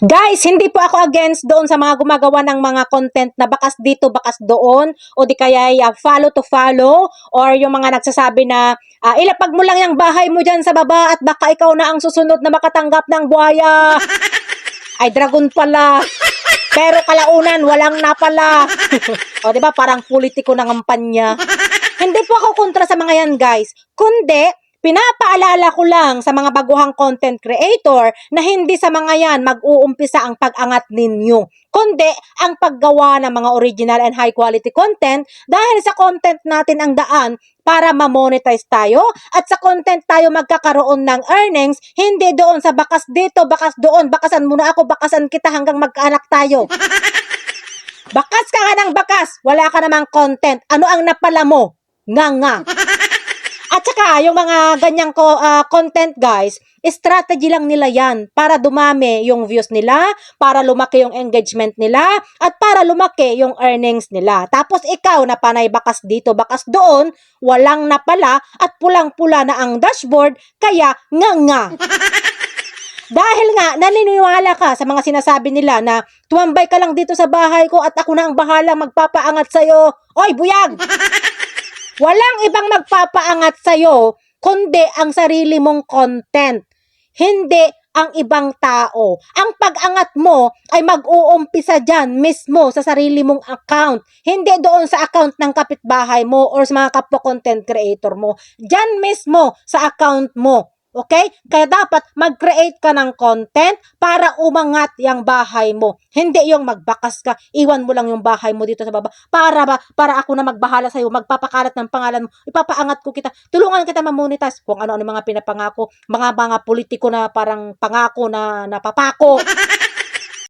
Guys, hindi po ako against doon sa mga gumagawa ng mga content na bakas dito, bakas doon, o di kaya follow to follow, or yung mga nagsasabi na ilapag mo lang yung bahay mo dyan sa baba at baka ikaw na ang susunod na makatanggap ng buhaya. Ay, dragon pala. Pero kalaunan, walang na pala. O, di ba? Parang politiko ng kampanya. Hindi po ako kontra sa mga yan, guys. Kundi, pinapaalala ko lang sa mga baguhang content creator na hindi sa mga yan mag-uumpisa ang pag-angat ninyo. Kundi, ang paggawa ng mga original and high quality content dahil sa content natin ang daan para ma-monetize tayo at sa content tayo magkakaroon ng earnings, hindi doon sa bakas dito, bakas doon, bakasan muna ako, bakasan kita hanggang magkaanak tayo. Bakas ka nga ng bakas, wala ka namang content. Ano ang napala mo? Nga. At saka, yung mga ganyang content, guys, strategy lang nila yan para dumami yung views nila, para lumaki yung engagement nila, at para lumaki yung earnings nila. Tapos ikaw na panay bakas dito, bakas doon, walang napala at pulang-pula na ang dashboard, kaya nga. Dahil nga, naniniwala ka sa mga sinasabi nila na tumambay ka lang dito sa bahay ko at ako na ang bahalang magpapaangat sa'yo. Oy, buyag! Walang ibang magpapaangat sa'yo, kundi ang sarili mong content. Hindi ang ibang tao. Ang pag-angat mo ay mag-uumpisa dyan mismo sa sarili mong account. Hindi doon sa account ng kapitbahay mo or sa mga kapwa content creator mo. Dyan mismo sa account mo. Okay? Kaya dapat mag-create ka ng content para umangat yung bahay mo. Hindi yung magbakas ka, iwan mo lang yung bahay mo dito sa baba. Para ako na magbahala sa'yo, magpapakalat ng pangalan mo, ipapaangat ko kita, tulungan kita ma-monetize kung ano-ano mga pinapangako, mga politiko na parang pangako na napapako.